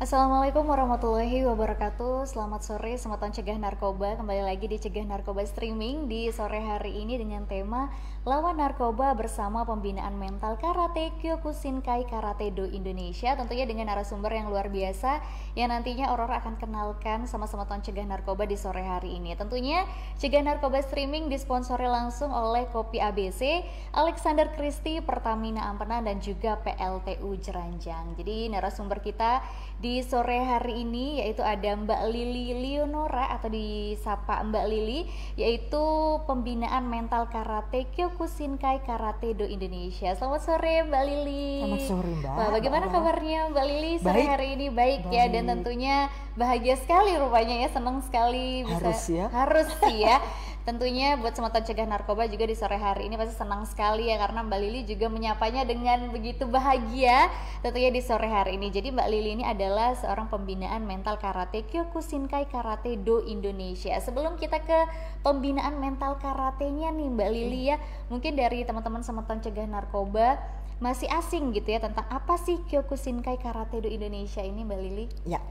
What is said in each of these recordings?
Assalamualaikum warahmatullahi wabarakatuh. Selamat sore, Sematan Cegah Narkoba. Kembali lagi di Cegah Narkoba Streaming di sore hari ini dengan tema Lawan Narkoba bersama Pembinaan Mental Karate Kyokushinkai Karate Do Indonesia. Tentunya dengan narasumber yang luar biasa yang nantinya Aurora akan kenalkan sama Sematan Cegah Narkoba di sore hari ini. Tentunya Cegah Narkoba Streaming disponsori langsung oleh Kopi ABC, Alexander Christie, Pertamina Ampena, dan juga PLTU Jeranjang. Jadi narasumber kita di sore hari ini yaitu ada Mbak Lili Leonora atau disapa Mbak Lili, yaitu Pembinaan Mental Karate Kyokushinkai Karate Do Indonesia. Selamat sore Mbak Lili. Selamat sore Mbak. Wah, bagaimana kabarnya Mbak Lili sore Baik. hari ini? Baik ya, dan tentunya bahagia sekali rupanya ya, senang sekali bisa. Harus sih ya. Tentunya buat Sematan Cegah Narkoba juga di sore hari ini pasti senang sekali ya, karena Mbak Lili juga menyapanya dengan begitu bahagia tentunya di sore hari ini. Jadi Mbak Lili ini adalah seorang pembinaan mental karate Kyokushinkai Karate Do Indonesia. Sebelum kita ke pembinaan mental karatenya nih Mbak Lili ya, mungkin dari teman-teman Sematan Cegah Narkoba masih asing gitu ya tentang apa sih Kyokushinkai Karate Do Indonesia ini Mbak Lili? Ya,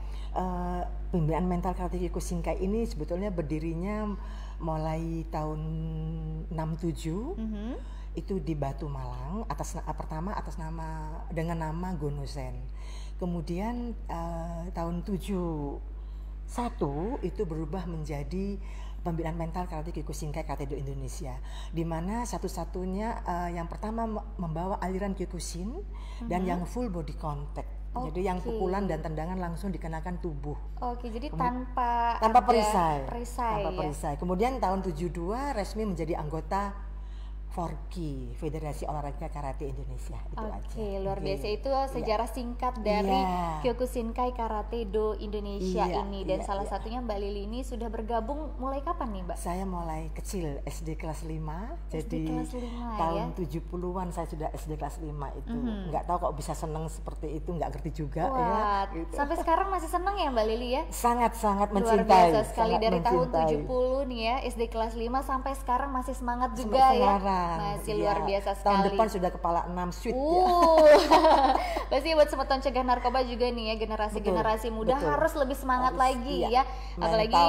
pembinaan mental karate Kyokushinkai ini sebetulnya berdirinya mulai tahun 67. Itu di Batu Malang, pertama atas nama dengan nama Gonosen. Kemudian tahun 71 itu berubah menjadi Pembinaan Mental Karate Kyokushinkai Karate Do Indonesia, di mana satu-satunya yang pertama membawa aliran Kyokushin dan yang full body contact. Jadi yang pukulan dan tendangan langsung dikenakan tubuh. Oke, jadi tanpa perisai. Tanpa perisai. Kemudian tahun 72 resmi menjadi anggota Forki, Federasi Olahraga Karate Indonesia. Itu aja. Oke, luar biasa. Itu sejarah singkat dari Kyokushinkai Karate Do Indonesia ini. Dan salah satunya Mbak Lili ini sudah bergabung mulai kapan nih Mbak? Saya mulai kecil, SD kelas 5. SD jadi kelas 5, tahun 70-an saya sudah SD kelas 5 itu. Nggak tahu kok bisa seneng seperti itu, nggak ngerti juga. Wah, ya. Gitu. Sampai sekarang masih seneng ya Mbak Lili ya? Sangat-sangat mencintai. Luar biasa sekali, dari tahun mencintai. 70 nih ya, SD kelas 5 sampai sekarang masih semangat juga ya. Masih luar biasa sekali. Tahun depan sudah kepala 6 sweet ya. Pasti buat Sematan Cegah Narkoba juga nih ya, generasi muda harus lebih semangat lagi ya. Apalagi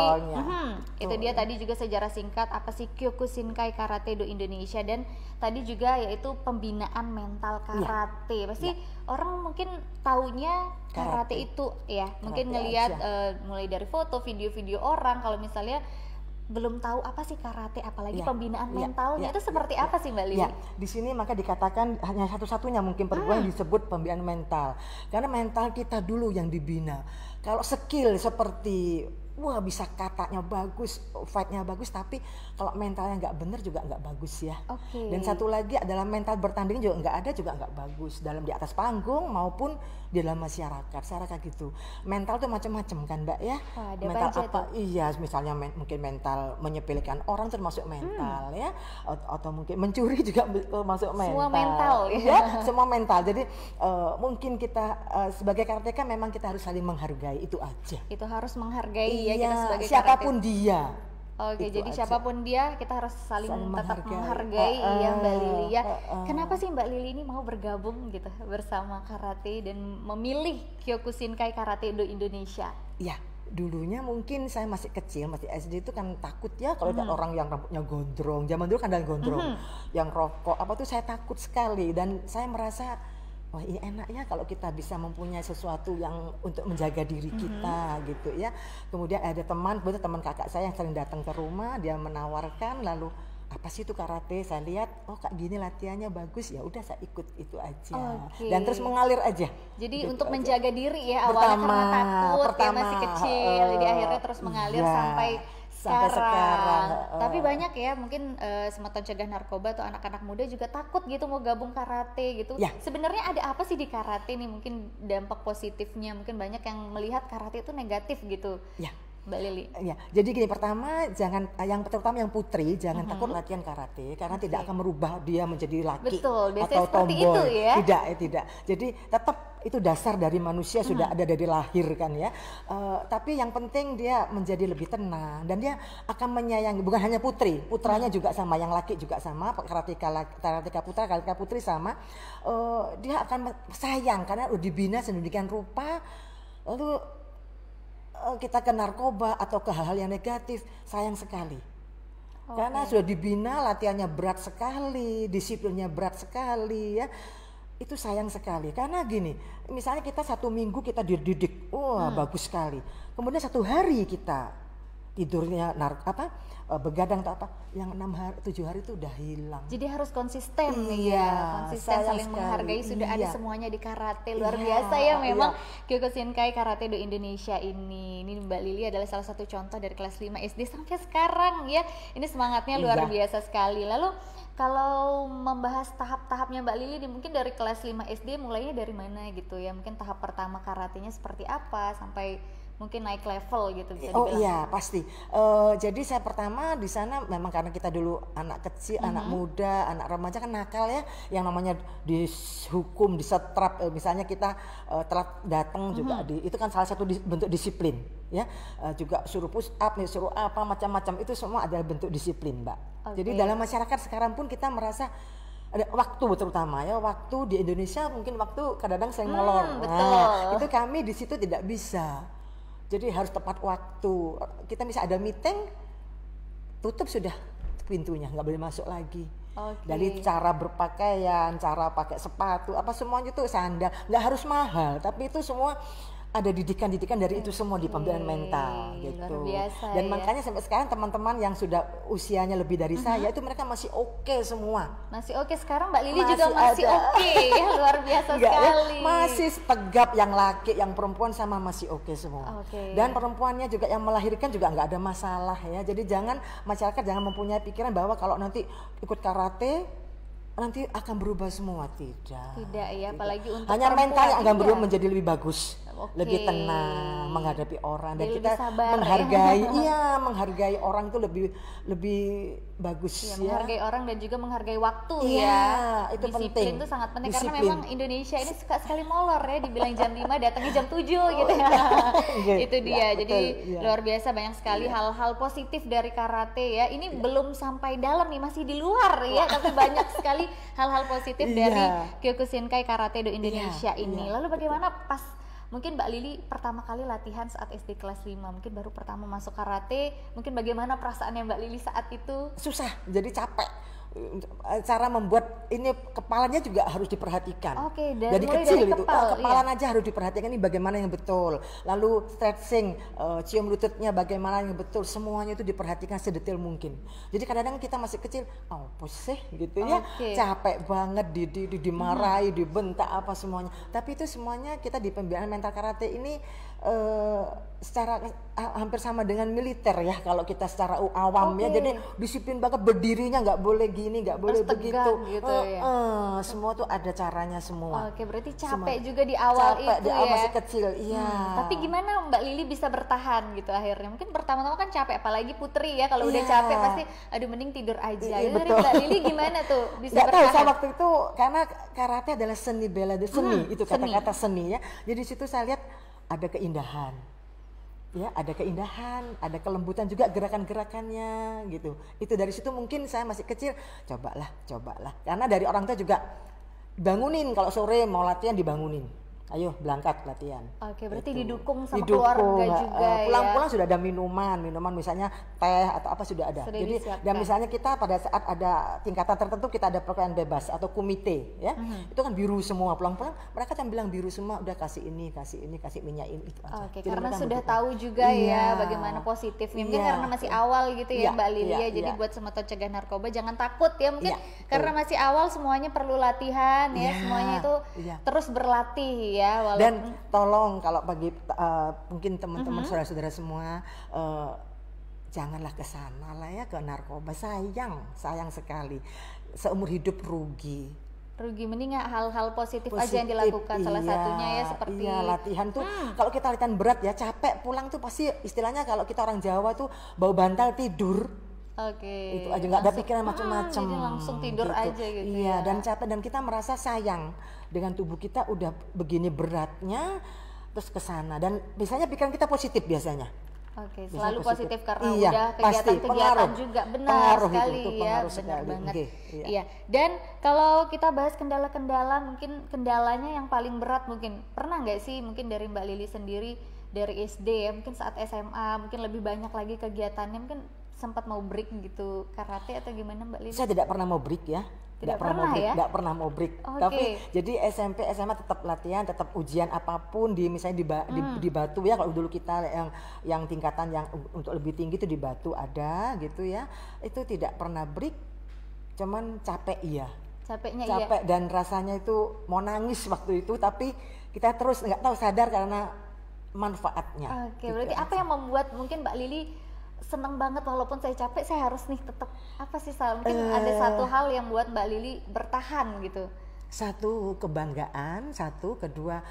itu dia tadi juga sejarah singkat apa sih Kyokushinkai Karate Do Indonesia, dan tadi juga yaitu pembinaan mental karate. Pasti orang mungkin taunya karate itu ya, mungkin ngelihat mulai dari foto, video-video orang. Kalau misalnya belum tahu apa sih karate, apalagi pembinaan mentalnya itu seperti apa sih Mbak Lili? Ya, di sini maka dikatakan hanya satu-satunya mungkin perguruan yang disebut pembinaan mental, karena mental kita dulu yang dibina. Kalau skill seperti wah bisa katanya bagus, fightnya bagus, tapi kalau mentalnya nggak bener juga nggak bagus ya. Dan satu lagi adalah mental bertanding juga nggak ada, juga nggak bagus dalam di atas panggung maupun di dalam masyarakat. Saya rasa gitu. Mental tuh macam-macam kan Mbak ya. Ada mental apa? tuh? Iya, misalnya mungkin mental menyepelekan orang termasuk mental ya, atau mungkin mencuri juga termasuk mental. Semua mental ya. Semua mental. Jadi mungkin kita sebagai karateka memang kita harus saling menghargai, itu aja. Itu harus menghargai ya, kita sebagai siapapun karate. Dia. Oke, itu jadi aja. siapapun dia kita harus saling tetap menghargai ya Mbak Lili ya. Kenapa sih Mbak Lili ini mau bergabung gitu bersama karate dan memilih Kyokushinkai Karate Do Indonesia? Ya, dulunya mungkin saya masih kecil, masih SD itu kan takut ya kalau ada orang yang rambutnya gondrong. Zaman dulu kan ada gondrong, yang rokok apa tuh saya takut sekali, dan saya merasa wah ini enak ya kalau kita bisa mempunyai sesuatu yang untuk menjaga diri kita gitu ya. Kemudian ada teman kakak saya yang sering datang ke rumah, dia menawarkan, lalu apa sih itu karate? Saya lihat, oh kak gini latihannya bagus, ya udah saya ikut itu aja. Dan terus mengalir aja. Jadi gitu untuk aja. menjaga diri ya awalnya karena takut ya masih kecil, jadi akhirnya terus mengalir sampai sekarang. Tapi banyak ya mungkin Sematan Cegah Narkoba atau anak-anak muda juga takut gitu mau gabung karate gitu. Sebenarnya ada apa sih di karate nih, mungkin dampak positifnya? Mungkin banyak yang melihat karate itu negatif gitu. Mbak Lili. Ya, jadi gini, pertama terutama yang putri jangan takut latihan karate karena tidak akan merubah dia menjadi laki. Betul, atau tomboy. Itu ya. Tidak. Jadi tetap itu dasar dari manusia, sudah ada dari lahir kan ya. Tapi yang penting dia menjadi lebih tenang dan dia akan menyayangi, bukan hanya putranya juga sama, yang laki juga sama, karateka putra, karateka putri sama. Dia akan sayang karena dibina sedemikian rupa. Lalu kita ke narkoba atau ke hal-hal yang negatif, sayang sekali. Karena sudah dibina, latihannya berat sekali, disiplinnya berat sekali ya. Itu sayang sekali. Karena gini, misalnya kita 1 minggu kita dididik, wah bagus sekali. Kemudian 1 hari kita tidurnya begadang atau apa, yang 6 hari 7 hari itu udah hilang. Jadi harus konsisten Iya, konsisten saling sekali. menghargai, sudah ada Iya. semuanya di karate. Luar Iya, biasa ya memang iya. Kyokushinkai Karate Do Indonesia ini. Ini Mbak Lili adalah salah satu contoh dari kelas 5 SD sampai sekarang ya. Ini semangatnya luar Iya. biasa sekali. Lalu kalau membahas tahap-tahapnya Mbak Lili mungkin dari kelas 5 SD mulainya dari mana gitu ya? Mungkin tahap pertama karatenya seperti apa sampai mungkin naik level gitu bisa Oh dibilang. iya pasti. Jadi saya pertama di sana memang karena kita dulu anak kecil, anak muda, anak remaja kan nakal ya, yang namanya dihukum, disetrap. Misalnya kita telat datang juga itu kan salah satu bentuk disiplin ya. Juga suruh push up, nih, suruh apa macam-macam itu semua adalah bentuk disiplin, Mbak. Jadi dalam masyarakat sekarang pun kita merasa ada waktu terutama ya, waktu di Indonesia mungkin waktu kadang-kadang sering molor. Nah, itu kami di situ tidak bisa. Jadi harus tepat waktu. Kita bisa ada meeting, tutup sudah pintunya, nggak boleh masuk lagi. Dari cara berpakaian, cara pakai sepatu, apa semuanya itu sandal, nggak harus mahal, tapi itu semua ada didikan-didikan dari itu semua di pembimbingan mental gitu. Luar biasa, Dan ya. makanya sampai sekarang teman-teman yang sudah usianya lebih dari saya itu mereka masih oke semua. Masih oke, sekarang Mbak Lili juga masih oke ya, luar biasa Enggak, ya, sekali. masih tegap, yang laki, yang perempuan sama masih oke semua. Dan perempuannya juga yang melahirkan juga nggak ada masalah ya. Jadi masyarakat jangan mempunyai pikiran bahwa kalau nanti ikut karate nanti akan berubah semua, tidak. Tidak ya, apalagi untuk hanya mental yang akan berubah iya. menjadi lebih bagus, lebih tenang menghadapi orang, dan Jadi kita lebih sabar, menghargai, ya. menghargai orang itu lebih bagus Ya, ya. menghargai orang dan juga menghargai waktu Iya, ya. itu Disiplin penting. itu sangat penting karena Disiplin. memang Indonesia ini suka sekali molor ya, dibilang jam 5 datangnya jam 7 gitu ya. Itu dia. Ya, Jadi betul, ya. luar biasa banyak sekali hal-hal positif dari karate ya. Ini belum sampai dalam nih, masih di luar ya, tapi banyak sekali hal-hal positif dari Kyokushinkai Karate Do Indonesia ini. Lalu bagaimana pas mungkin Mbak Lili pertama kali latihan saat SD kelas 5, mungkin baru pertama masuk karate, mungkin bagaimana perasaannya Mbak Lili saat itu? Susah, jadi capek. Cara membuat ini kepalanya juga harus diperhatikan. Dari mulai kecil dari itu kepala aja harus diperhatikan, ini bagaimana yang betul. Lalu stretching, cium lututnya bagaimana yang betul, semuanya itu diperhatikan sedetail mungkin. Jadi kadang-kadang kita masih kecil, apa sih gitu ya, capek banget dimarahi, dibentak apa semuanya. Tapi itu semuanya kita di pembinaan mental karate ini secara hampir sama dengan militer ya, kalau kita secara awam ya. Jadi disiplin banget, berdirinya nggak boleh gini, nggak boleh begitu gitu ya. Semua tuh ada caranya semua. Berarti capek juga di awal capek itu di awal ya. masih kecil, iya. Tapi gimana Mbak Lili bisa bertahan gitu akhirnya? Mungkin pertama-tama kan capek, apalagi Putri ya, kalau udah capek pasti aduh mending tidur aja. Dari Mbak Lili gimana tuh bisa Nggak tahu, bertahan? saya waktu itu karena karate adalah seni bela diri, itu kata-kata seni ya. Jadi di situ saya lihat ada keindahan. Ya, ada keindahan, ada kelembutan juga gerakan-gerakannya gitu. Itu dari situ mungkin saya masih kecil, cobalah. Karena dari orang tua juga bangunin, kalau sore mau latihan dibangunin. Ayo berangkat latihan. Berarti didukung sama keluarga juga ya. Pulang-pulang sudah ada minuman misalnya teh atau apa sudah ada. Sudah Jadi disiapkan. dan misalnya kita pada saat ada tingkatan tertentu kita ada program bebas atau komite ya. Itu kan biru semua, pulang-pulang mereka kan bilang biru semua, udah kasih ini, kasih minyak ini, itu aja. Jadi Karena mereka sudah mendukung. tahu juga ya bagaimana positifnya. Mungkin karena masih awal gitu ya Mbak Lili ya. Jadi buat Semeton Cegah Narkoba jangan takut ya, mungkin karena masih awal semuanya perlu latihan ya, semuanya itu terus berlatih ya. Dan tolong kalau bagi mungkin teman-teman saudara-saudara semua, janganlah ke sana lah ya, ke narkoba. Sayang sekali, seumur hidup rugi, mending hal-hal positif aja yang dilakukan. Salah satunya ya seperti latihan tuh. Kalau kita latihan berat ya capek, pulang tuh pasti istilahnya kalau kita orang Jawa tuh bau bantal tidur. Itu aja, nggak ada pikiran macam-macam. Jadi langsung tidur aja gitu. Iya, dan capek, dan kita merasa sayang dengan tubuh kita udah begini beratnya, terus ke sana. Dan biasanya pikiran kita positif biasanya. Oke, Biasanya selalu positif karena iya, udah pasti kegiatan-kegiatan juga, benar pengaruh sekali itu ya, pengaruh benar sekali. banget. Nggih, iya. Iya. Dan kalau kita bahas kendala-kendala, mungkin kendalanya yang paling berat mungkin pernah nggak sih mungkin dari Mbak Lili sendiri dari SD ya, mungkin saat SMA mungkin lebih banyak lagi kegiatannya, mungkin sempat mau break gitu karate atau gimana Mbak Lili? Saya tidak pernah mau break ya. Tidak pernah pernah mau break, ya? nggak pernah mau break. Oke. Tapi jadi SMP, SMA tetap latihan, tetap ujian apapun di misalnya di Batu ya, kalau dulu kita yang tingkatan yang untuk lebih tinggi itu di Batu ada gitu ya. Itu tidak pernah break. Cuman capek iya. Capeknya capek dan rasanya itu mau nangis waktu itu, tapi kita terus nggak tahu sadar karena manfaatnya. Oke, gitu berarti aja. apa yang membuat mungkin Mbak Lili senang banget walaupun saya capek, saya harus nih tetap apa sih Sal? Mungkin ada satu hal yang buat Mbak Lili bertahan gitu. Satu kebanggaan, satu kedua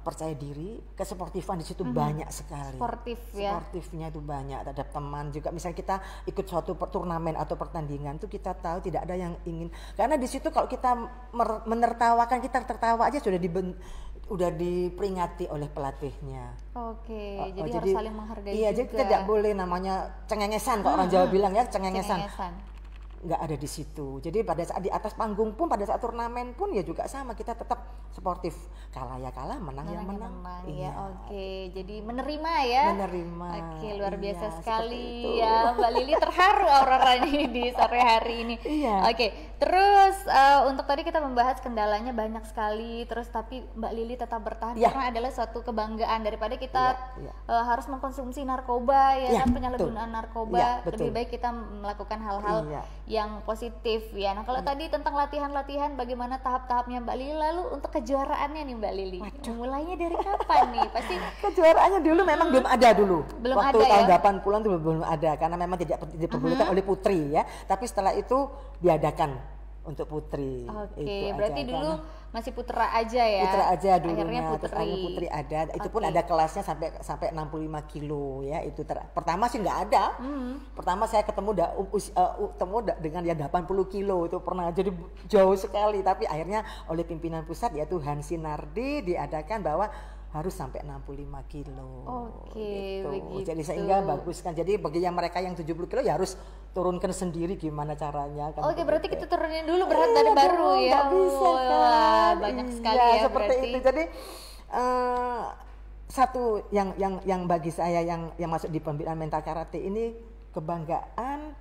percaya diri, kesportifan di situ banyak sekali. Sportif ya. Sportifnya itu banyak, ada teman juga. Misalnya kita ikut suatu turnamen atau pertandingan tuh kita tahu tidak ada yang ingin, karena di situ kalau kita menertawakan, kita tertawa aja udah diperingati oleh pelatihnya. Oke, jadi harus saling menghargai iya, juga. jadi kita tidak boleh namanya cengengesan, kalau orang Jawa bilang ya cengengesan. Nggak ada di situ. Jadi pada saat di atas panggung pun, pada saat turnamen pun ya juga sama, kita tetap sportif. Kalah ya kalah, menang ya menang. Iya. Iya. Oke, jadi menerima ya. Menerima. Oke, luar biasa Iya, sekali ya Mbak Lili, terharu auroranya di sore hari ini. Iya. Oke, terus untuk tadi kita membahas kendalanya banyak sekali, terus tapi Mbak Lili tetap bertahan Iya. karena adalah suatu kebanggaan daripada kita Iya. harus mengkonsumsi narkoba ya, Iya, kan penyalahgunaan narkoba. Iya, betul. Lebih baik kita melakukan hal-hal Iya. yang positif ya. Nah, kalau tadi tentang latihan-latihan, bagaimana tahap-tahapnya Mbak Lili, lalu untuk kejuaraannya nih Mbak Lili, mulainya dari kapan nih? Pasti kejuaraannya dulu memang belum ada dulu. Belum Waktu ada tahun ya? 80-an itu belum ada, karena memang tidak diperbolehkan oleh putri ya. Tapi setelah itu diadakan untuk putri. Oke, Itu berarti aja, dulu karena masih putra aja ya. putra aja dulunya, Akhirnya terus akhirnya putri ada. Itu pun ada kelasnya sampai 65 kilo ya. Itu pertama sih nggak ada. Pertama saya ketemu dengan ya 80 kilo, itu pernah, jadi jauh sekali. Tapi akhirnya oleh pimpinan pusat yaitu Hansi Nardi diadakan bahwa harus sampai 65 kilo. Oke, gitu. begitu. Jadi sehingga bagus kan. Jadi bagi yang mereka yang 70 kilo ya harus turunkan sendiri gimana caranya kan. Oke, berarti kita turunin dulu berat dari baru ya. Nggak bisa Wah, kan. banyak sekali Iya, ya seperti berarti. itu. Jadi satu yang bagi saya yang masuk di pembinaan mental karate ini kebanggaan,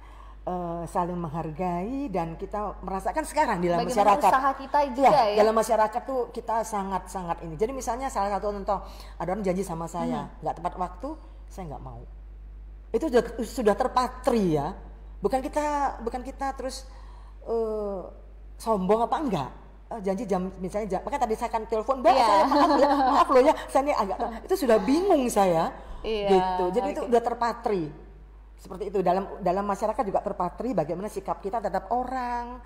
saling menghargai, dan kita merasakan sekarang di dalam Bagaimana masyarakat. usaha kita juga ya. Dalam masyarakat tuh kita sangat ini. Jadi misalnya salah satu contoh, ada orang janji sama saya nggak tepat waktu, saya nggak mau. Itu sudah terpatri ya. Bukan kita terus sombong apa enggak. Janji jam misalnya makanya tadi saya kan telepon, Mbak, saya maaf loh ya, saya ini agak itu sudah bingung saya. Gitu. Jadi itu udah terpatri. Seperti itu dalam masyarakat juga terpatri bagaimana sikap kita terhadap orang,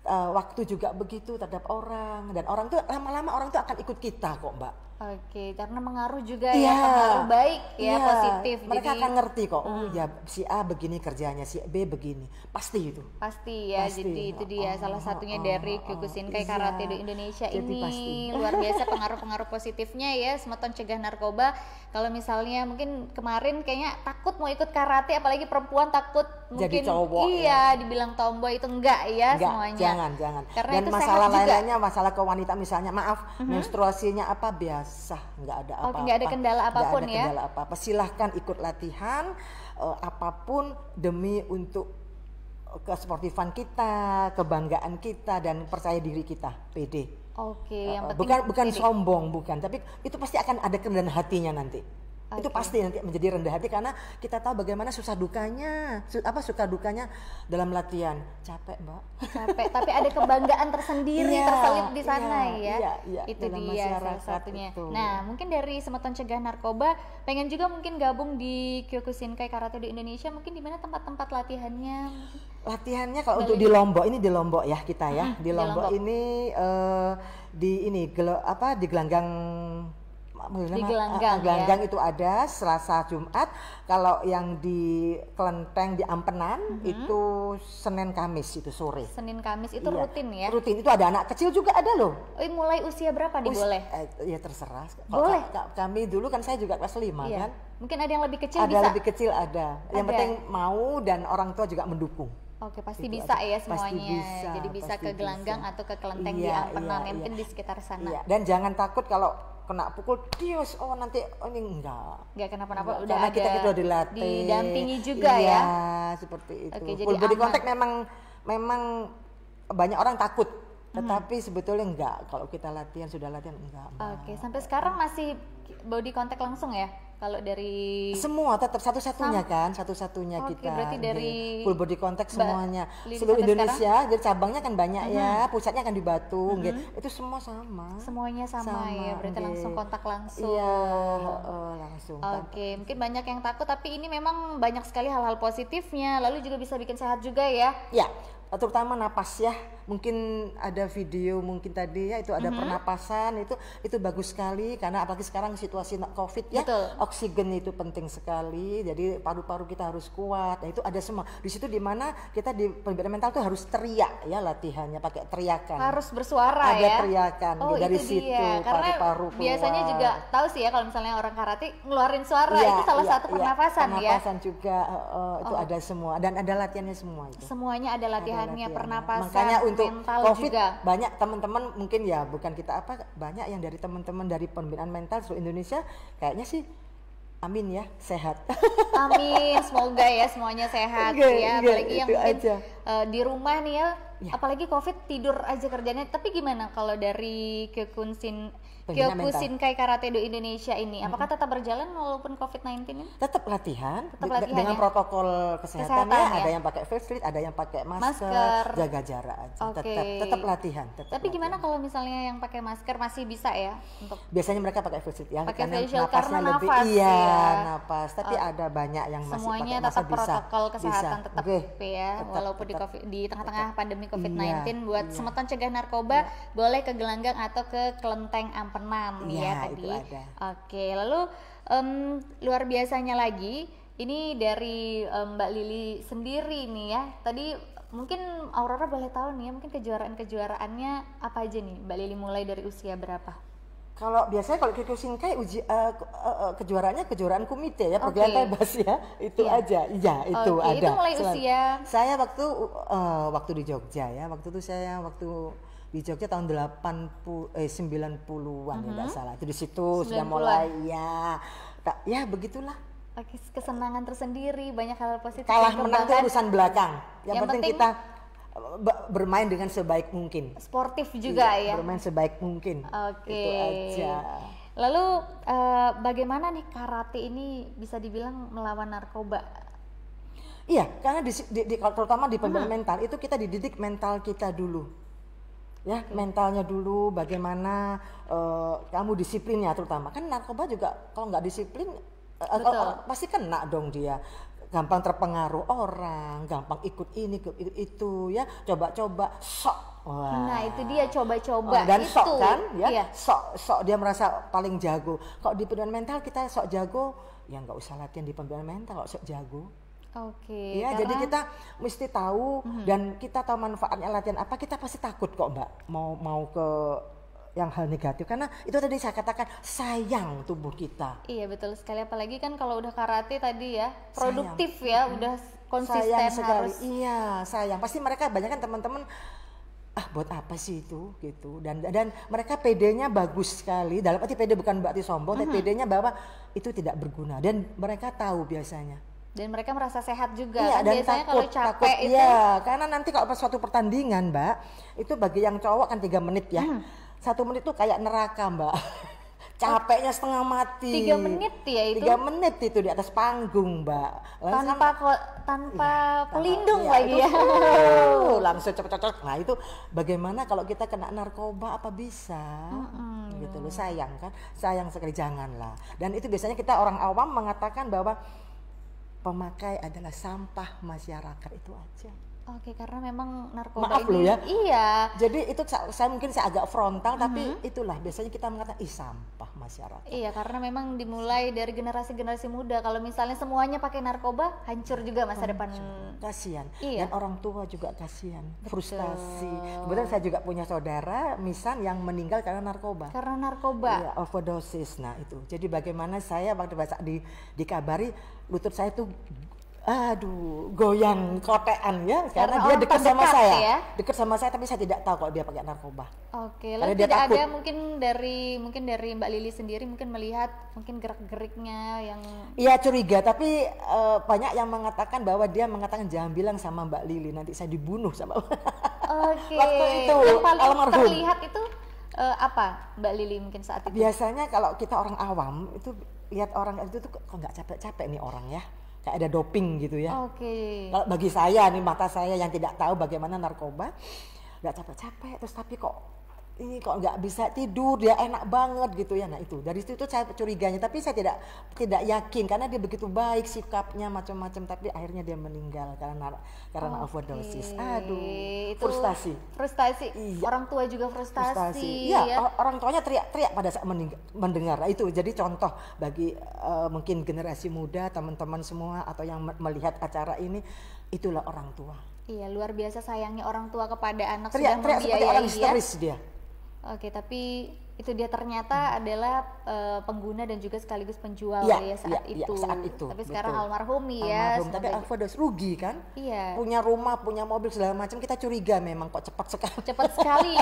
waktu juga begitu terhadap orang, dan orang tuh lama-lama orang tuh akan ikut kita kok, Mbak. Oke, karena mengaruh juga ya, pengaruh baik ya, positif. Mereka jadi akan ngerti kok, oh ya si A begini kerjanya, si B begini, pasti itu. pasti ya, Pasti. jadi itu dia salah satunya dari Kyokushinkai Iya. Karate Do Indonesia Jadi ini pasti. luar biasa pengaruh-pengaruh positifnya ya, Sematon Cegah Narkoba. Kalau misalnya mungkin kemarin kayaknya takut mau ikut karate, apalagi perempuan takut Jadi mungkin cowok, iya dibilang tomboy, itu enggak ya. Enggak, semuanya. jangan. Karena Dan itu masalah sehat juga. lainnya, masalah ke wanita misalnya, maaf, menstruasinya apa biasa, nggak ada apa-apa. Oke, nggak ada kendala apapun nggak ada ya? kendala apa-apa. Silahkan ikut latihan apapun demi untuk kesportifan kita, kebanggaan kita, dan percaya diri kita, pede. Oke, yang penting Bukan pede. sombong, bukan, tapi itu pasti akan ada kerendahan hatinya nanti. Itu pasti nanti menjadi rendah hati, karena kita tahu bagaimana suka dukanya dalam latihan. Capek, Mbak. Capek, tapi ada kebanggaan tersendiri Iya, terselip di sana ya. iya, Itu dalam dia salah masyarakat satunya. itu. Nah, mungkin dari Sematon Cegah Narkoba pengen juga mungkin gabung di Kyokushinkai Karate Do Indonesia, mungkin di mana tempat-tempat latihannya? Latihannya kalau untuk di Lombok, ini di Lombok ya kita ya. Di Lombok Lombok. ini di Gelanggang Gelanggang itu ada Selasa Jumat. Kalau yang di Kelenteng di Ampenan itu Senin Kamis itu sore. Senin Kamis itu rutin ya? Rutin, itu ada anak kecil juga ada loh. Mulai usia berapa nih boleh? Ya terserah. Boleh. Kami dulu kan saya juga kelas 5 kan. Mungkin ada yang lebih kecil ada bisa? Ada lebih kecil ada. Yang penting mau dan orang tua juga mendukung. Oke, pasti itu bisa ya semuanya. Pasti bisa, jadi bisa ke Gelanggang atau ke Kelenteng di Ampenan, yang mungkin di sekitar sana. Iya. Dan jangan takut kalau kena pukul tius, nanti ini enggak kenapa-napa, udah karena ada kita udah dilatih, didampingi juga ya. Seperti itu. Oke, jadi full body contact memang banyak orang takut, tetapi sebetulnya enggak. Kalau kita sudah latihan enggak. Oke, sampai sekarang masih body contact langsung ya? Kalau dari semua tetap satu-satunya kita. Berarti dari full body contact semuanya. Seluruh Indonesia, jadi cabangnya kan banyak ya, pusatnya kan di Batu, itu semua sama. Semuanya sama ya, berarti langsung kontak langsung. Iya, langsung. Oke, mungkin banyak yang takut, tapi ini memang banyak sekali hal-hal positifnya, lalu juga bisa bikin sehat juga ya. Ya, terutama napas ya. Mungkin ada video mungkin tadi ya, itu ada pernapasan, itu bagus sekali karena apalagi sekarang situasi Covid ya. Betul. Oksigen itu penting sekali. Jadi paru-paru kita harus kuat. Nah, itu ada semua. Di situ dimana kita di pembinaan mental tuh harus teriak ya, latihannya pakai teriakan. Harus bersuara ada ya. Ada teriakan dari situ paru-paru keluar. Biasanya juga tahu sih ya kalau misalnya orang karate ngeluarin suara itu salah satu pernapasan ya. Pernapasan juga itu ada semua dan ada latihannya semua itu. Semuanya ada latihannya, pernapasan. Makanya untuk mental Covid juga. Banyak teman-teman mungkin ya, bukan kita banyak yang dari teman-teman dari pembinaan mental seluruh Indonesia kayaknya sih amin ya, sehat. Amin, semoga ya semuanya sehat ya. Apalagi yang mungkin di rumah nih ya, apalagi Covid tidur aja kerjanya. Tapi gimana kalau dari Kyokushinkai Karate Do Indonesia ini, apakah tetap berjalan walaupun Covid-19 ini? Tetap latihan dengan protokol kesehatan ya. Ada yang pakai face shield, ada yang pakai masker, jaga jarak aja. Tetap latihan. Tapi gimana kalau misalnya yang pakai masker masih bisa ya? Biasanya mereka pakai face shield ya, pakai karena face shield napasnya karena lebih nafas. Tapi ada banyak yang masih semuanya pakai tetap masker, protokol kesehatan bisa. tetap ya, walaupun di tengah-tengah pandemi Covid-19. Buat Semeton Cegah Narkoba boleh ke Gelanggang atau ke Kelenteng Ampenan ya tadi. Oke, lalu luar biasanya lagi ini dari Mbak Lili sendiri nih ya. Tadi mungkin Aurora boleh tahu nih ya, mungkin kejuaraannya apa aja nih Mbak Lili, mulai dari usia berapa? Kalau biasanya kalau Kyokushinkai kejuaraannya kejuaraan komite ya, pergelaran bebas ya, itu aja. Iya, itu ada. Itu mulai usia. Saya waktu di Jogja ya, waktu di Jogja tahun 90-an ya enggak salah. Itu di situ sudah mulai ya begitulah. Oke, kesenangan tersendiri, banyak hal positif. Kalah menang itu urusan belakang. Yang penting kita bermain dengan sebaik mungkin. Sportif juga ya. Bermain sebaik mungkin. Oke. Itu aja. Lalu bagaimana nih karate ini bisa dibilang melawan narkoba? Iya, karena terutama di pembinaan mental itu kita dididik mental kita dulu. Ya, mentalnya dulu, bagaimana kamu disiplinnya terutama. Kan narkoba juga kalau nggak disiplin pasti kena dong dia. Gampang terpengaruh orang, gampang ikut ini, ikut itu ya, coba-coba sok. Wah. Nah, itu dia coba-coba dan itu. Sok kan ya, sok dia merasa paling jago. Kalau di pembinaan mental kita sok jago, ya nggak usah latihan di pembinaan mental kalau sok jago. Oke. Ya, jadi kita mesti tahu dan kita tahu manfaatnya latihan apa, kita pasti takut kok Mbak mau ke yang hal negatif, karena itu tadi saya katakan sayang tubuh kita. Iya betul sekali, apalagi kan kalau udah karate tadi ya produktif ya, udah konsisten sayang sekali. harus. Iya sayang, pasti mereka banyak kan teman-teman buat apa sih itu gitu, dan mereka PD-nya bagus sekali, dalam arti PD bukan berarti sombong, tapi PD-nya bahwa itu tidak berguna dan mereka tahu biasanya. Dan mereka merasa sehat juga kan, dan biasanya kalau capek itu. Iya, karena nanti kalau pas suatu pertandingan Mbak, itu bagi yang cowok kan 3 menit ya. 1 menit tuh kayak neraka Mbak. Capeknya setengah mati. 3 menit ya itu. 3 menit itu di atas panggung Mbak. Tanpa pelindung lagi ya. Langsung cepet-cepet. Nah itu bagaimana kalau kita kena narkoba, apa bisa? Gitu loh, sayang kan. Sayang sekali, janganlah. Dan itu biasanya kita orang awam mengatakan bahwa pemakai adalah sampah masyarakat, itu aja. Oke, karena memang narkoba Maaf ini loh ya. iya. Jadi itu saya mungkin saya agak frontal, tapi itulah biasanya kita mengatakan ih sampah masyarakat. Iya, karena memang dimulai dari generasi-generasi muda. Kalau misalnya semuanya pakai narkoba, hancur juga masa depan. Kasihan. Iya. Dan orang tua juga kasihan, frustasi. Kebetulan saya juga punya saudara Misan yang meninggal karena narkoba. Karena narkoba. Iya, overdosis. Nah itu. Jadi bagaimana saya waktu baca dikabari lutut saya tuh aduh goyang kotean ya, karena dia orang dekat sama terdekat saya ya? dekat sama saya, tapi saya tidak tahu kalau dia pakai narkoba. Oke, Karena lalu dia tidak takut. ada mungkin dari Mbak Lili sendiri mungkin melihat mungkin gerak-geriknya yang Iya curiga, tapi banyak yang mengatakan bahwa dia mengatakan jangan bilang sama Mbak Lili, nanti saya dibunuh sama oke. waktu itu Yang paling almarhum. terlihat itu apa Mbak Lili mungkin saat itu? Biasanya kalau kita orang awam itu lihat orang itu tuh kok nggak capek-capek nih orang ya, kayak ada doping gitu ya. Oke. Kalau bagi saya nih, mata saya yang tidak tahu bagaimana narkoba, nggak capek-capek terus tapi kok ini kok nggak bisa tidur, dia enak banget gitu ya. Nah itu dari situ saya curiganya, tapi saya tidak yakin karena dia begitu baik sikapnya macam-macam, tapi akhirnya dia meninggal karena overdosis. Aduh, Itu frustasi. Iya. Orang tua juga frustasi. Iya, Ya. orang tuanya teriak-teriak pada saat mendengar. Nah, itu jadi contoh bagi mungkin generasi muda, teman-teman semua atau yang melihat acara ini, itulah orang tua. Iya, luar biasa sayangnya orang tua kepada anak sudah Teriak-teriak seperti orang membiayai ya. histeris dia. Oke, tapi itu dia ternyata adalah pengguna dan juga sekaligus penjual Iya, ya saat iya, itu. saat itu, Tapi sekarang betul. almarhum ya. Almarhum, tapi overdosis rugi kan? Iya. Punya rumah, punya mobil segala macam, kita curiga memang kok cepat sekali. Cepat sekali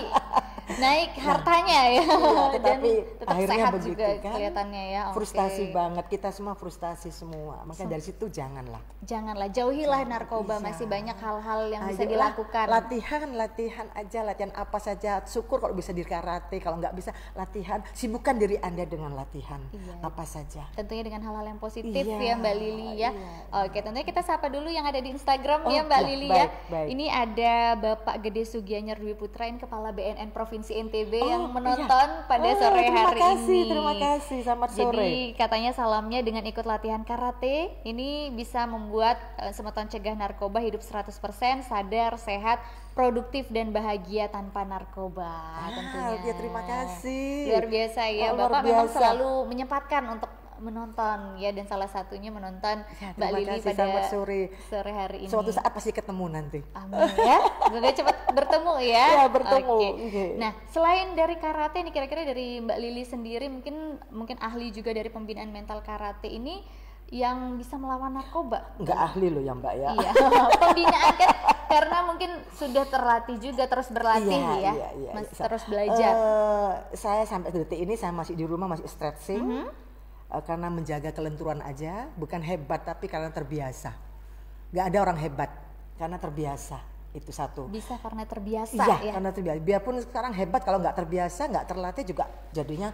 naik hartanya ya. Iya, Dan tetapi tetap akhirnya sehat begitu juga kan. kelihatannya ya. Oke. Frustasi banget, kita semua frustasi semua. Makanya dari situ janganlah. Janganlah, jauhilah narkoba, Iya. masih banyak hal-hal yang bisa Ayolah, dilakukan. latihan aja, latihan apa saja. Syukur kalau bisa di karate, kalau nggak bisa latihan, sibukkan diri Anda dengan latihan Iya. apa saja. Tentunya dengan hal-hal yang positif Iya, ya Mbak Lili ya. iya. Oke, tentunya kita sapa dulu yang ada di Instagram Oh, ya Mbak iya, Lili baik, ya. baik. Ini ada Bapak Gede Sugianyar Dwi Putra, ini Kepala BNN Provinsi NTB yang Oh, menonton iya. pada sore Terima hari kasih, ini. terima kasih, selamat sore. Jadi katanya salamnya dengan ikut latihan karate ini bisa membuat Semeton Cegah Narkoba hidup 100% sadar, sehat, produktif dan bahagia tanpa narkoba tentunya. Ya, terima kasih. Luar biasa ya, Oh, luar Bapak memang biasa. selalu menyempatkan untuk menonton ya, dan salah satunya menonton Ya, Mbak terima Lili kasih, pada selamat sore. sore hari ini. Suatu saat pasti ketemu nanti. Amin ya, semoga cepat bertemu ya. Ya, bertemu. Oke. Oke. Nah, selain dari karate nih, kira-kira dari Mbak Lili sendiri mungkin ahli juga dari pembinaan mental karate ini yang bisa melawan narkoba. Nggak ahli loh ya Mbak ya. Iya, pembinaan kan karena mungkin sudah terlatih juga, terus berlatih ya, masih terus belajar. Saya sampai detik ini saya masih di rumah, masih stretching karena menjaga kelenturan aja, bukan hebat tapi karena terbiasa. Nggak ada orang hebat karena terbiasa, itu satu. Bisa karena terbiasa Iya, ya. karena terbiasa. Biarpun sekarang hebat, kalau nggak terbiasa, nggak terlatih juga jadinya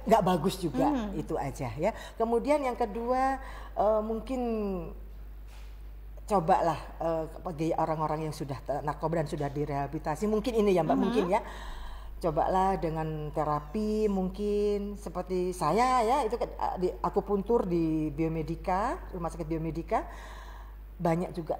nggak bagus juga, itu aja ya. Kemudian yang kedua mungkin cobalah bagi orang-orang yang sudah narkoba dan sudah direhabilitasi, mungkin ini ya Mbak, mungkin ya. Cobalah dengan terapi mungkin seperti saya ya, itu di akupuntur di Biomedika, rumah sakit Biomedika, banyak juga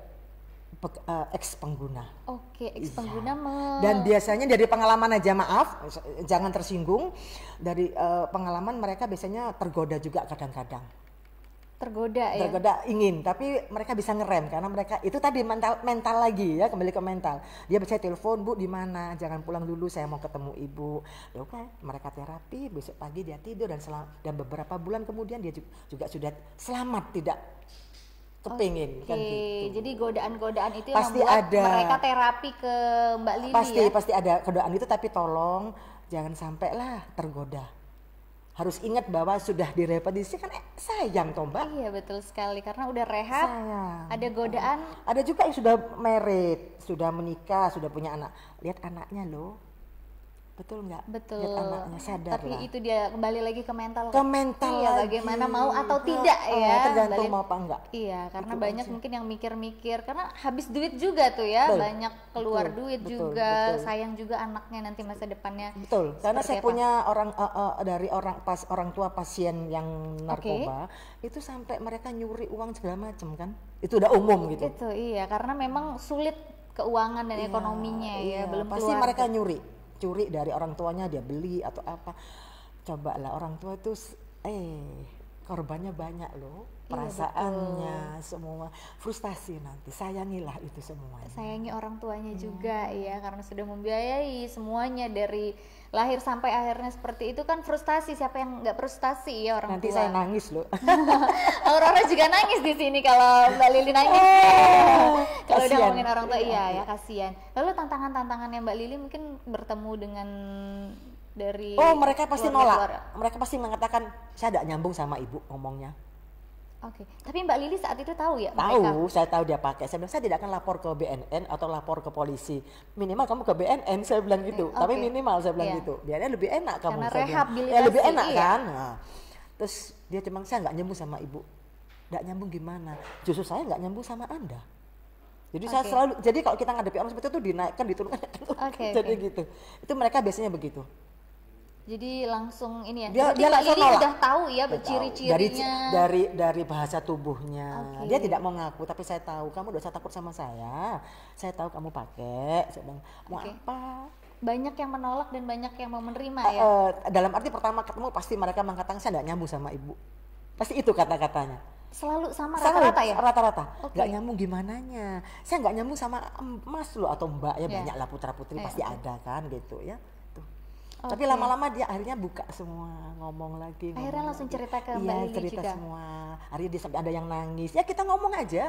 ex pengguna. Oke, ex pengguna Dan biasanya dari pengalaman aja, maaf, jangan tersinggung, dari pengalaman mereka biasanya tergoda juga kadang-kadang. tergoda ya. Tergoda ingin, tapi mereka bisa ngerem karena mereka itu tadi mental lagi ya, kembali ke mental. Dia bisa telepon, Bu di mana? Jangan pulang dulu, saya mau ketemu Ibu. Ya oke, mereka terapi, besok pagi dia tidur dan beberapa bulan kemudian dia juga sudah selamat, tidak kepingin kan gitu. Jadi godaan-godaan itu Pasti yang membuat ada. mereka terapi ke Mbak Lili ya. Pasti ada godaan itu, tapi tolong jangan sampai lah tergoda. Harus ingat bahwa sudah direhabilitasi kan sayang toh Mbak. Iya betul sekali, karena udah rehab, Sayang. ada godaan. Ada juga yang sudah married, sudah menikah, sudah punya anak. Lihat anaknya loh. betul nggak? Betul. Lihat anaknya sadar Tapi lah. itu dia kembali lagi ke mental. Ke mental Iya, lagi. bagaimana mau atau tidak ya. Tergantung Kembali- mau apa enggak. Iya, karena Itu banyak aja. mungkin yang mikir-mikir karena habis duit juga tuh ya, Betul. banyak keluar Betul, duit betul, juga, betul. sayang juga anaknya nanti masa depannya. Betul, karena Seperti saya apa? punya dari orang tua pasien yang narkoba itu sampai mereka nyuri uang segala macam kan, itu udah umum gitu. Itu iya, karena memang sulit keuangan dan ekonominya ya, Iya, belum pasti keluarga. mereka curi dari orang tuanya, dia beli atau apa. Cobalah orang tua itu korbannya banyak loh, perasaannya semua, frustasi nanti, sayangilah itu semua. Sayangi orang tuanya juga ya, karena sudah membiayai semuanya dari lahir sampai akhirnya seperti itu kan frustasi. Siapa yang nggak frustasi ya orang Nanti tua. saya nangis loh. Aurora juga nangis di sini kalau Mbak Lili nangis. Kalau udah Kasian. ngomongin orang tua iya ya kasihan. Lalu tantangannya Mbak Lili mungkin bertemu dengan dari Mereka pasti keluarga-keluarga. nolak, mereka pasti mengatakan saya tidak nyambung sama ibu ngomongnya. Oke. Tapi Mbak Lili saat itu tahu ya mereka? Tahu, saya tahu dia pakai. Saya bilang saya tidak akan lapor ke BNN atau lapor ke polisi. Minimal kamu ke BNN, saya bilang gitu. Oke. Tapi minimal saya bilang Iya. gitu. BNN lebih enak kamu. Karena saya bilang. rehabilitasi, Ya lebih enak iya. kan. Nah, terus dia cuma saya nggak nyambung sama ibu. Nggak nyambung gimana? Justru saya nggak nyambung sama Anda. Jadi saya Oke. selalu, jadi kalau kita ngadepi orang seperti itu dinaikkan, diturunkan. Oke, Jadi oke. gitu. Itu mereka biasanya begitu. Jadi langsung ini ya. Dia Berarti Mbak langsung Lili nolak. udah tahu ya Udah tahu. ciri-cirinya. Dari bahasa tubuhnya. Oke. Dia tidak mau ngaku, tapi saya tahu kamu udah usah takut sama saya. Saya tahu kamu pakai. Saya bilang, mau Oke. apa? Banyak yang menolak dan banyak yang mau menerima ya. Dalam arti pertama ketemu pasti mereka mengatakan saya tidak nyambung sama ibu. Pasti itu kata-katanya. Selalu sama Selalu, rata-rata ya. Rata-rata. Oke. Nggak nyambung gimananya? Saya nggak nyambung sama Mas loh atau Mbak ya, Iya. banyak lah putra-putri Iya, pasti oke. ada kan gitu ya. Tuh. Tapi Oke. lama-lama dia akhirnya buka semua, ngomong lagi. Akhirnya ngomong langsung lagi. cerita ke Mbak Iya, Lili cerita juga. semua. Akhirnya dia sampai ada yang nangis. Ya kita ngomong aja.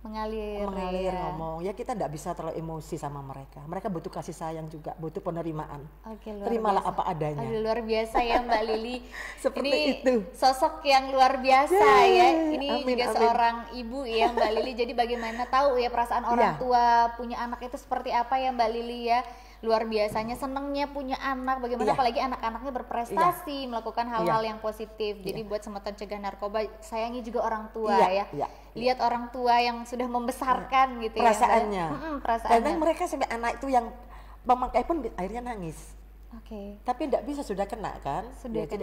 Mengalir Mengalir ya. ngomong. Ya kita tidak bisa terlalu emosi sama mereka. Mereka butuh kasih sayang juga, butuh penerimaan. Oke, luar Terimalah biasa. apa adanya. Aduh, luar biasa ya Mbak Lili. Seperti ini itu. sosok yang luar biasa Yeay, ya. Ini amin, juga amin. seorang ibu ya Mbak Lili. Jadi bagaimana tahu ya perasaan orang Iya. tua punya anak itu seperti apa ya Mbak Lili ya. Luar biasanya senengnya punya anak. Bagaimana Iya. apalagi anak-anaknya berprestasi, melakukan hal-hal Iya. yang positif. Jadi Iya. buat sematan cegah narkoba, sayangi juga orang tua ya. Iya, iya. Lihat orang tua yang sudah membesarkan gitu ya. Mbak. Perasaannya. Perasaannya. Kadang mereka sampai anak itu yang memakai pun akhirnya nangis. Oke. Tapi tidak bisa, sudah kena kan. Sudah Ya, jadi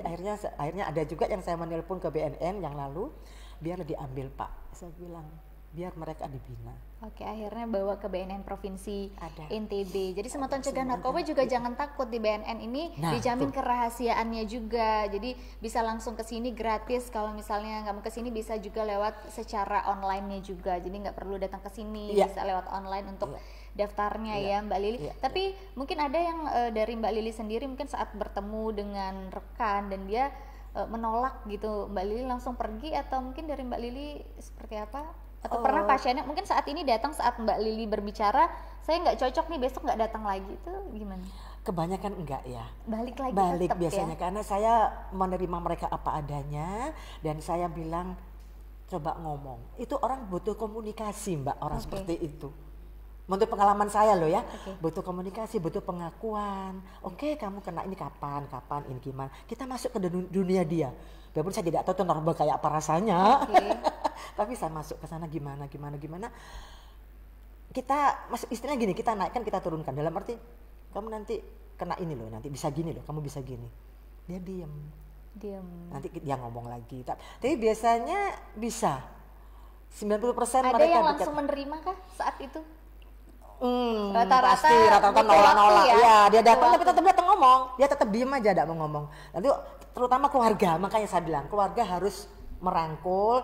akhirnya ada juga yang saya menelpon ke BNN yang lalu, biar diambil Pak. Saya bilang biar mereka dibina. Oke, akhirnya bawa ke BNN Provinsi Ada. NTB. Jadi sematan cegah semua narkoba ada. juga jangan takut di BNN ini Nah, dijamin tuh. kerahasiaannya juga. Jadi bisa langsung ke sini gratis. Kalau misalnya nggak mau ke sini bisa juga lewat secara online-nya juga. Jadi nggak perlu datang ke sini, Iya. bisa lewat online untuk Iya. daftarnya Iya. ya Mbak Lili. Iya. Tapi mungkin ada yang dari Mbak Lili sendiri mungkin saat bertemu dengan rekan dan dia menolak gitu, Mbak Lili langsung pergi atau mungkin dari Mbak Lili seperti apa? Atau pernah pasiennya mungkin saat ini datang saat Mbak Lili berbicara, saya nggak cocok nih, besok nggak datang lagi, itu gimana? Kebanyakan enggak ya. Balik lagi Balik tetap biasanya ya? karena saya menerima mereka apa adanya dan saya bilang coba ngomong. Itu orang butuh komunikasi Mbak, orang Oke. seperti itu. Menurut pengalaman saya loh ya, Oke. butuh komunikasi, butuh pengakuan. Oke, kamu kena ini kapan, ini gimana. Kita masuk ke dunia dia. Walaupun saya tidak tahu tuh narkoba kayak apa rasanya. Oke. Tapi saya masuk ke sana gimana. Kita masuk istilahnya gini, kita naikkan, kita turunkan. Dalam arti kamu nanti kena ini loh, nanti bisa gini loh, kamu bisa gini. Dia diam. Diam. Nanti dia ngomong lagi. Tapi biasanya bisa. 90% Ada mereka yang dekat. langsung menerima kah saat itu? Rata-rata Rata-rata butuh nolak-nolak. waktu ya? Ya, dia datang Butuh tapi tetap datang ngomong. Dia tetap diem aja, tidak mau ngomong. Nanti terutama keluarga, makanya saya bilang keluarga harus merangkul,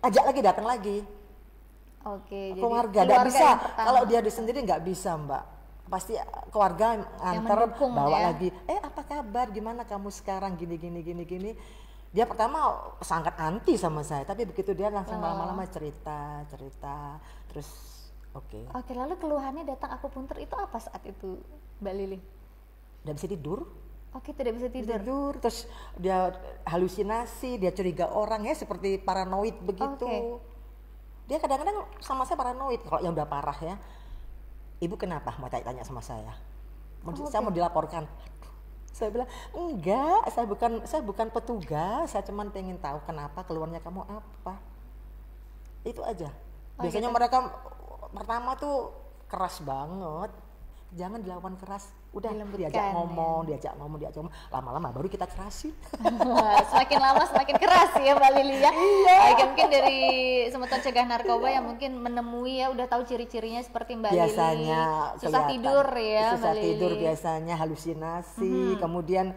ajak lagi, datang lagi. Oke, jadi Keluarga tidak bisa. yang pertama. Kalau dia sendiri nggak bisa Mbak. Pasti keluarga antar mendukung bawa ya. lagi. Apa kabar? Gimana kamu sekarang? Gini. Dia pertama sangat anti sama saya, tapi begitu dia langsung lama-lama cerita, terus oke. Oke, lalu keluhannya datang akupuntur itu apa saat itu, Mbak Lili? Nggak bisa tidur. Oke, tidak bisa tidur. Terus dia halusinasi, dia curiga orang ya, seperti paranoid begitu. Oke. Dia kadang-kadang sama saya paranoid kalau yang udah parah ya. Ibu kenapa? Mau tanya sama saya. Saya mau dilaporkan. Saya bilang enggak, saya bukan petugas, saya cuma pengen tahu kenapa keluarnya kamu apa, itu aja. Biasanya gitu. Mereka pertama tuh keras banget, jangan dilawan keras, udah diajak ngomong, lama-lama baru kita kerasin. Semakin lama semakin keras ya Mbak Lili ya. Iya. Mungkin dari Semeton Cegah Narkoba yang mungkin menemui ya udah tahu ciri-cirinya seperti Mbak biasanya Lili. Susah tidur ya Susah tidur biasanya, halusinasi, kemudian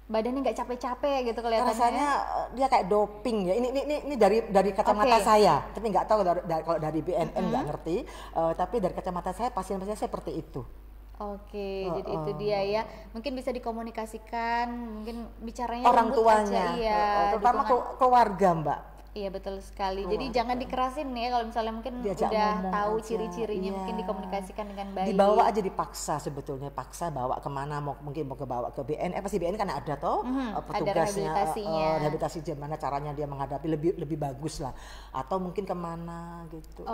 badannya nggak capek-capek gitu kelihatannya. Rasanya dia kayak doping ya. Ini dari kacamata saya, tapi nggak tahu kalau dari BNN nggak ngerti. Tapi dari kacamata saya pasien-pasien seperti itu. Jadi itu dia ya. Mungkin bisa dikomunikasikan, mungkin bicaranya orang tuanya, terutama keluarga Mbak. Iya betul sekali. Jadi jangan dikerasin ya kalau misalnya mungkin udah tahu ciri-cirinya, mungkin dikomunikasikan dengan baik. Dibawa aja, dipaksa sebetulnya, paksa bawa kemana, mungkin mau bawa ke BNN, pasti BNN kan ada toh petugasnya, rehabilitasi gimana caranya dia menghadapi lebih bagus lah, atau mungkin kemana gitu.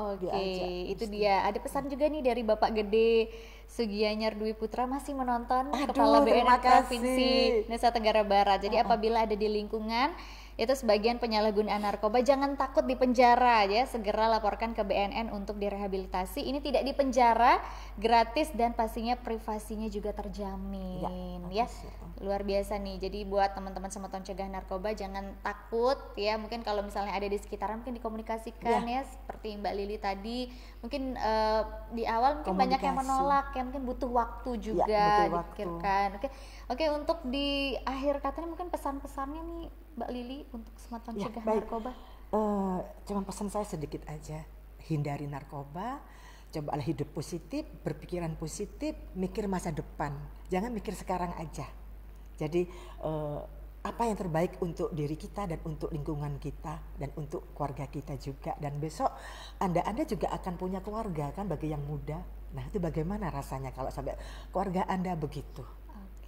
Itu dia. Ada pesan juga nih dari Bapak Gede Sugianyar Dwi Putra, masih menonton. Kepala BNN Provinsi Nusa Tenggara Barat. Jadi apabila ada di lingkungan itu sebagian penyalahgunaan narkoba, jangan takut dipenjara ya, segera laporkan ke BNN untuk direhabilitasi. Ini tidak dipenjara, gratis, dan pastinya privasinya juga terjamin ya. Luar biasa nih. Jadi buat teman-teman Semeton Cegah Narkoba jangan takut ya, mungkin kalau misalnya ada di sekitaran mungkin dikomunikasikan ya, seperti Mbak Lili tadi. Mungkin di awal mungkin banyak yang menolak ya, mungkin butuh waktu juga dipikirkan. Oke, untuk di akhir katanya mungkin pesan-pesannya nih Mbak Lili untuk Semeton Cegah Narkoba. Cuman pesan saya sedikit aja, hindari narkoba, cobalah hidup positif, berpikiran positif, mikir masa depan, jangan mikir sekarang aja. Jadi apa yang terbaik untuk diri kita dan untuk lingkungan kita dan untuk keluarga kita juga, dan besok anda juga akan punya keluarga kan, bagi yang muda. Nah itu bagaimana rasanya kalau sampai keluarga anda begitu.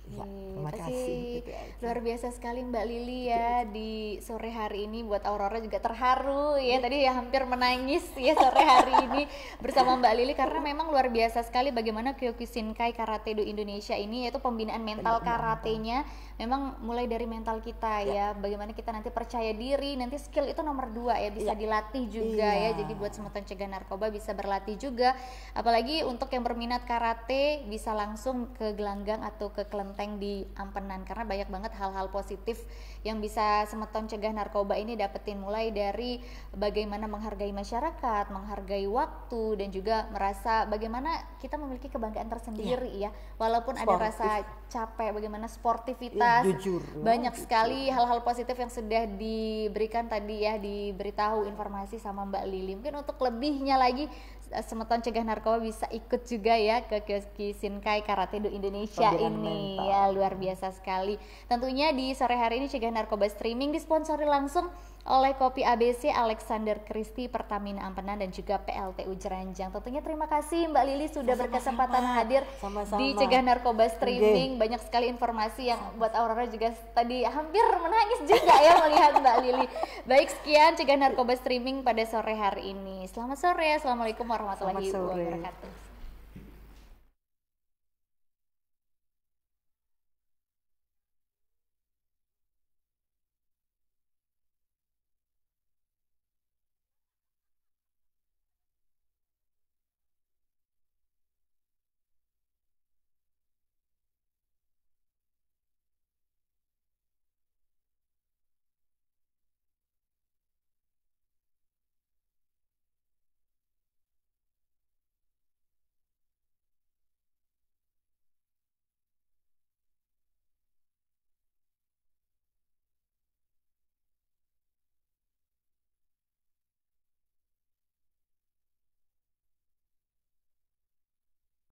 Ya, terima kasih. Luar biasa sekali Mbak Lili ya di sore hari ini. Buat Aurora juga terharu ya, tadi ya hampir menangis ya sore hari ini bersama Mbak Lili, karena memang luar biasa sekali bagaimana Kyokushinkai Karate Do Indonesia ini, yaitu pembinaan mental karatenya memang mulai dari mental kita ya, bagaimana kita nanti percaya diri, nanti skill itu nomor 2 ya, bisa dilatih juga ya. Jadi buat Semeton Cegah Narkoba bisa berlatih juga, apalagi untuk yang berminat karate bisa langsung ke gelanggang atau ke kelenteng di Ampenan, karena banyak banget hal-hal positif yang bisa Semeton Cegah Narkoba ini dapetin, mulai dari bagaimana menghargai masyarakat, menghargai waktu, dan juga merasa bagaimana kita memiliki kebanggaan tersendiri ya, walaupun ada rasa capek, bagaimana sportivitas, banyak sekali hal-hal positif yang sudah diberikan tadi ya, diberitahu informasi sama Mbak Lili. Mungkin untuk lebihnya lagi Semeton Cegah Narkoba bisa ikut juga ya ke Kyokushinkai Karate Do Indonesia ini mental. Ya luar biasa sekali. Tentunya di sore hari ini Cegah Narkoba Streaming disponsori langsung oleh Kopi ABC, Alexander Christie, Pertamina Ampenan, dan juga PLTU Jeranjang. Tentunya terima kasih Mbak Lili sudah berkesempatan hadir di Cegah Narkoba Streaming. Banyak sekali informasi yang buat Aurora juga tadi hampir menangis juga ya melihat Mbak Lili. Baik, sekian Cegah Narkoba Streaming pada sore hari ini. Selamat sore, assalamualaikum warahmatullahi wabarakatuh.